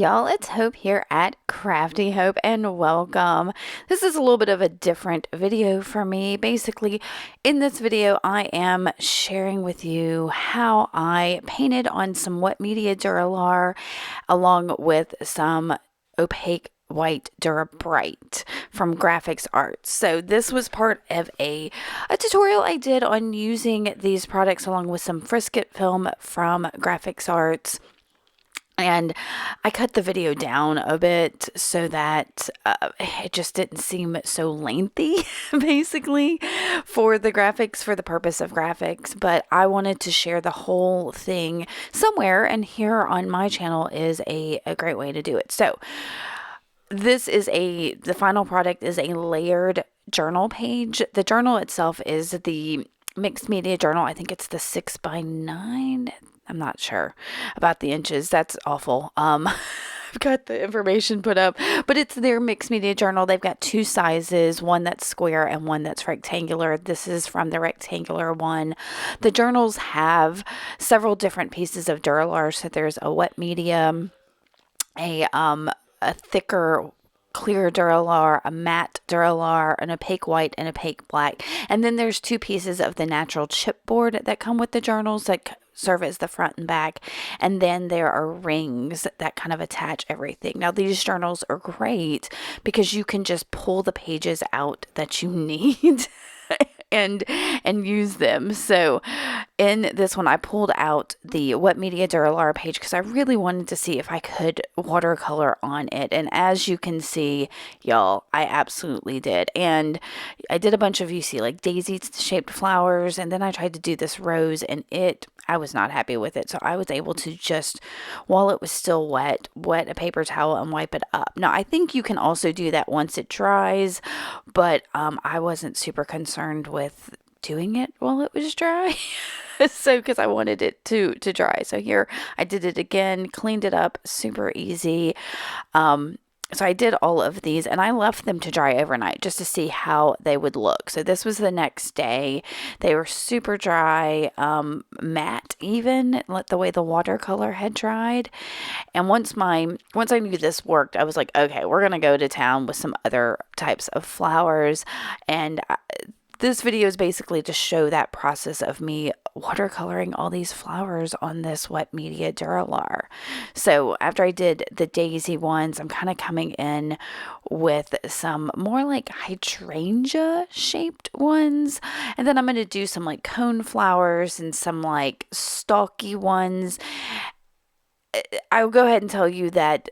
Y'all, it's Hope here at Crafty Hope and welcome. This is a little bit of a different video for me. Basically, in this video, I am sharing with you how I painted on some wet media Dura-lar along with some opaque white Dura-Bright from Grafix Art. So this was part of a tutorial I did on using these products along with some Frisket film from Grafix Arts. And I cut the video down a bit so that it just didn't seem so lengthy, basically, for the graphics, for the purpose of graphics. But I wanted to share the whole thing somewhere, and here on my channel is a great way to do it. So this is the final product is a layered journal page. The journal itself is the mixed media journal. I think it's the 6x9. I'm not sure about the inches. That's awful. I've got the information put up, but it's their mixed media journal. They've got two sizes, one that's square and one that's rectangular. This is from the rectangular one. The journals have several different pieces of Dura-lar. So there's a wet medium, a thicker clear Dura-lar, a matte Dura-lar, an opaque white, and opaque black. And then there's two pieces of the natural chipboard that come with the journals that serve as the front and back. And then there are rings that kind of attach everything. Now these journals are great because you can just pull the pages out that you need and use them. So in this one, I pulled out the wet media Dura-lar page because I really wanted to see if I could watercolor on it. And as you can see, y'all, I absolutely did. And I did a bunch of, you see, like daisy shaped flowers. And then I tried to do this rose, and I was not happy with it. So I was able to just, while it was still wet a paper towel and wipe it up. Now, I think you can also do that once it dries, but I wasn't super concerned with doing it while it was dry. So, because I wanted it to dry. So here I did it again, cleaned it up, super easy. So I did all of these and I left them to dry overnight just to see how they would look. So this was the next day. They were super dry, matte even, the way the watercolor had dried. And once I knew this worked, I was like, okay, we're going to go to town with some other types of flowers. And this video is basically to show that process of me watercoloring all these flowers on this wet media Dura-lar. So after I did the daisy ones, I'm kind of coming in with some more like hydrangea shaped ones. And then I'm going to do some like cone flowers and some like stalky ones. I'll go ahead and tell you that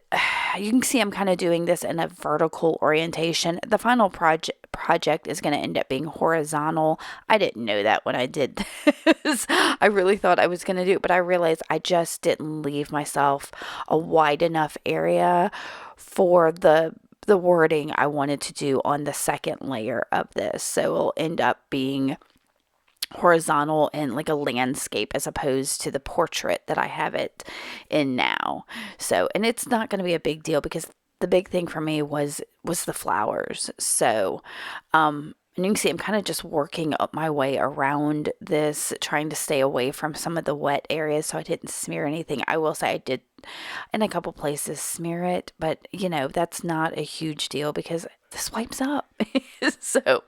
you can see I'm kind of doing this in a vertical orientation. The final project is going to end up being horizontal. I didn't know that when I did this. I really thought I was going to do it, but I realized I just didn't leave myself a wide enough area for the wording I wanted to do on the second layer of this. So it'll end up being horizontal and like a landscape as opposed to the portrait that I have it in now. So, and it's not going to be a big deal because the big thing for me was the flowers. So, and you can see I'm kind of just working up my way around this, trying to stay away from some of the wet areas so I didn't smear anything. I will say I did in a couple places smear it, but that's not a huge deal because this wipes up. So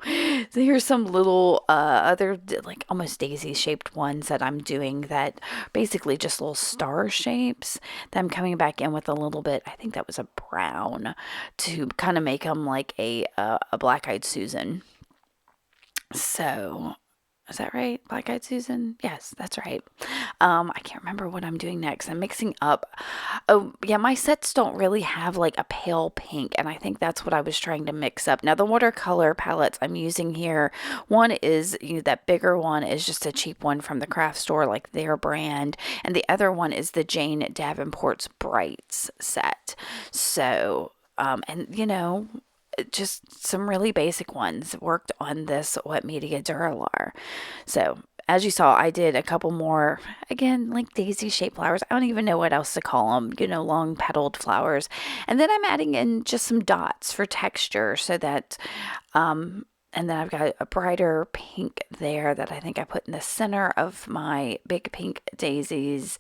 here's some little other like almost daisy shaped ones that I'm doing that basically just little star shapes that I'm coming back in with a little bit. I think that was a brown to kind of make them like a black-eyed Susan. So is that right? Black-eyed Susan? Yes, that's right. I can't remember what I'm doing next. I'm mixing up. Oh, yeah, my sets don't really have like a pale pink, and I think that's what I was trying to mix up. Now, the watercolor palettes I'm using here, one is, that bigger one is just a cheap one from the craft store, like their brand, and the other one is the Jane Davenport's Brights set. So, and just some really basic ones worked on this wet media Dura-lar. So as you saw, I did a couple more, again, like daisy shaped flowers. I don't even know what else to call them, long petaled flowers. And then I'm adding in just some dots for texture so that And then I've got a brighter pink there that I think I put in the center of my big pink daisies.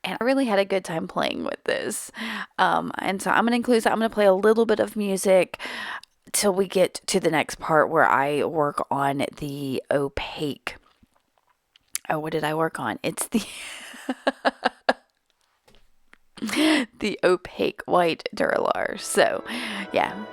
And I really had a good time playing with this. And so I'm going to include that. I'm going to play a little bit of music till we get to the next part where I work on the opaque. Oh, what did I work on? It's the the opaque white Dura-lar. So, yeah.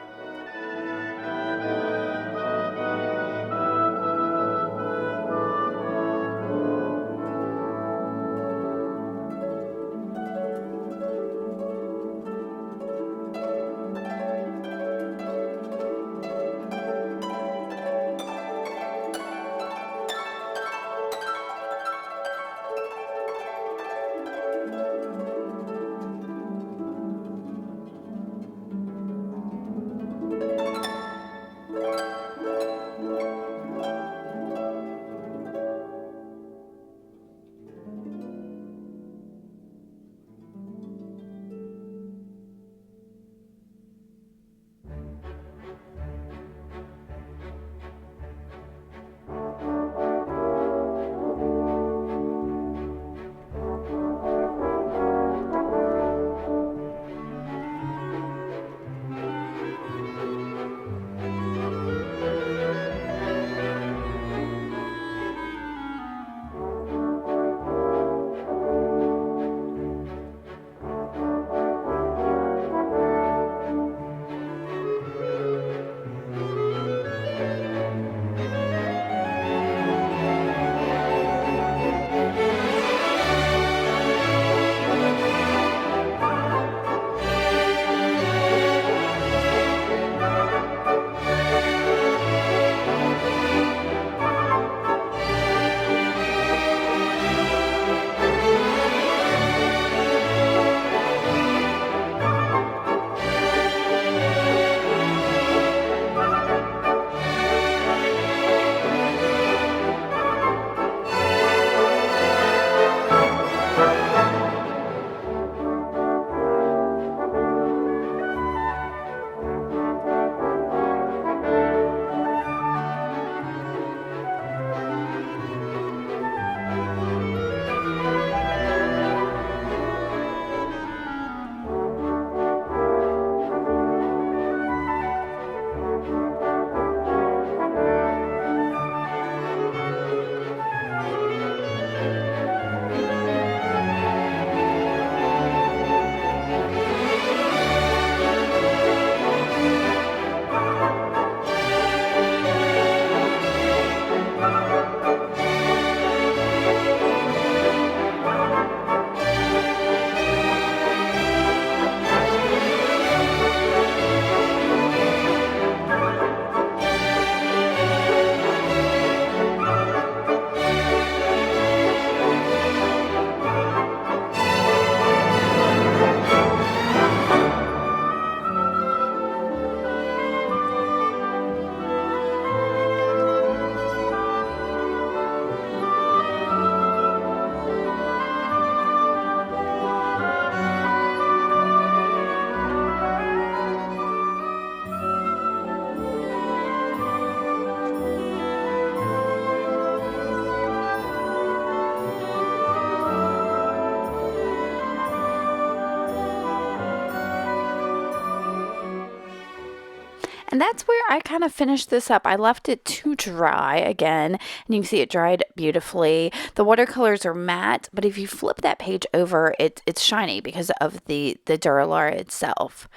And that's where I kind of finished this up. I left it to dry again, and you can see it dried beautifully. The watercolors are matte, but if you flip that page over, it's shiny because of the Dura-lar itself.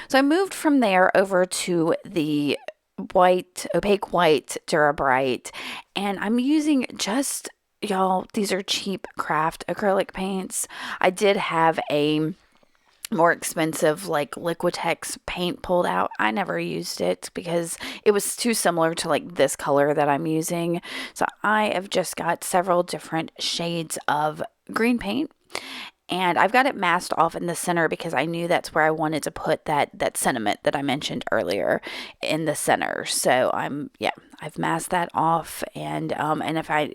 So I moved from there over to the opaque white Dura-Bright, and I'm using just, y'all, these are cheap craft acrylic paints. I did have a more expensive like Liquitex paint pulled out. I never used it because it was too similar to like this color that I'm using. So I have just got several different shades of green paint. And I've got it masked off in the center because I knew that's where I wanted to put that sentiment that I mentioned earlier in the center. So I've masked that off. And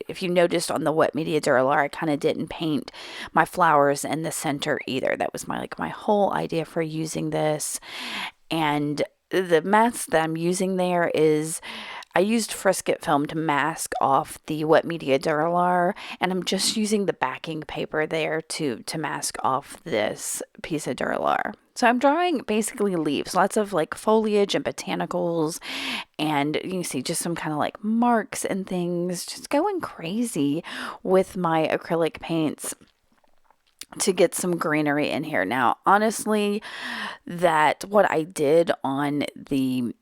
if you noticed on the wet media Dura-Lar, I kind of didn't paint my flowers in the center either. That was my whole idea for using this. And the mask that I'm using there is, I used Frisket film to mask off the wet media Dura-lar, and I'm just using the backing paper there to mask off this piece of Dura-lar. So I'm drawing basically leaves, lots of like foliage and botanicals, and you can see just some kind of like marks and things, just going crazy with my acrylic paints to get some greenery in here. Now, honestly, that what I did on the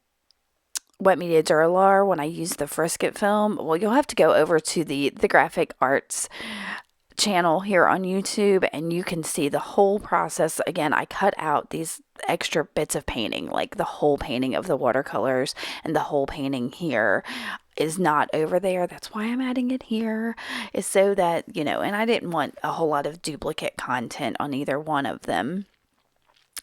wet media Dura-lar when I used the Frisket film, well, you'll have to go over to the Graphic Arts channel here on YouTube and you can see the whole process. Again, I cut out these extra bits of painting, like the whole painting of the watercolors, and the whole painting here is not over there. That's why I'm adding it here, is so that, you know, and I didn't want a whole lot of duplicate content on either one of them.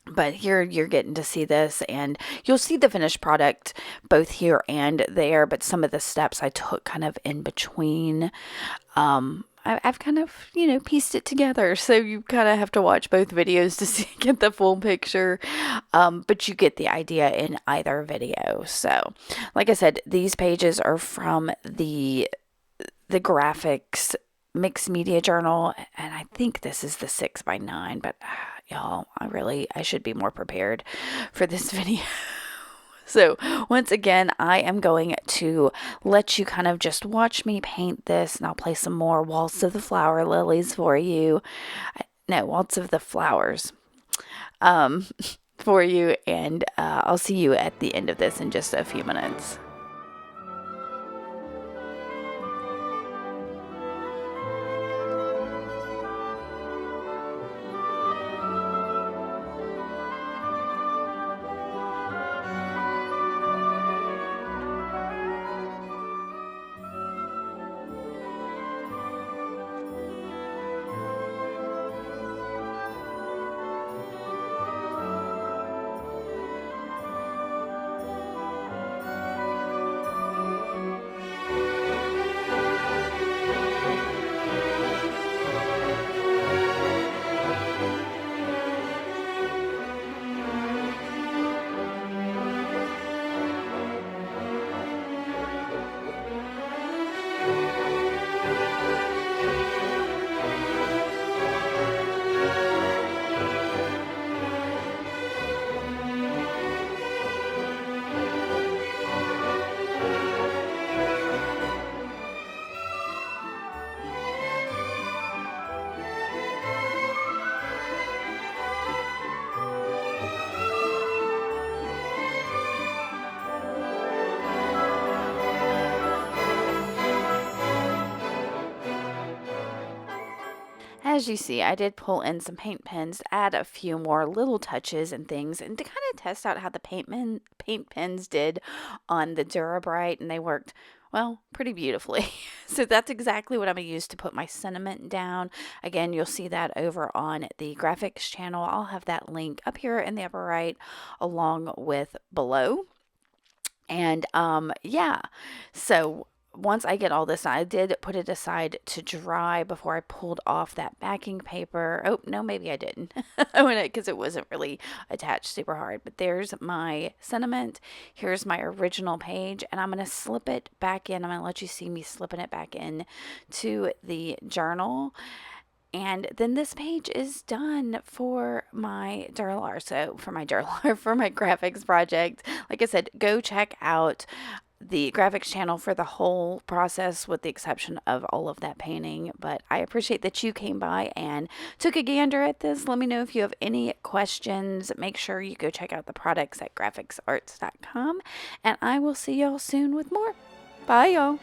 But here you're getting to see this, and you'll see the finished product both here and there, but some of the steps I took kind of in between. I've kind of, you know, pieced it together, so you kind of have to watch both videos to see, get the full picture, but you get the idea in either video. So, like I said, these pages are from the Grafix mixed media journal, and I think this is the 6x9, but y'all, I should be more prepared for this video. So once again, I am going to let you kind of just watch me paint this, and I'll play some more Waltz of the Flower Lilies for you. No, Waltz of the Flowers for you, and I'll see you at the end of this in just a few minutes. As you see, I did pull in some paint pens to add a few more little touches and things, and to kind of test out how the paint pens did on the Dura-Bright, and they worked, well, pretty beautifully. So that's exactly what I'm going to use to put my sentiment down. Again, you'll see that over on the Graphics channel. I'll have that link up here in the upper right along with below. And yeah, so once I get all this, I did put it aside to dry before I pulled off that backing paper. Oh, no, maybe I didn't, because it wasn't really attached super hard. But there's my sentiment. Here's my original page, and I'm going to slip it back in. I'm going to let you see me slipping it back in to the journal. And then this page is done for my Dura-lar. So for my Dura-lar, for my graphics project, like I said, go check out the graphics channel for the whole process, with the exception of all of that painting. But I appreciate that you came by and took a gander at this. Let me know if you have any questions. Make sure you go check out the products at graphicsarts.com, and I will see y'all soon with more. Bye, y'all.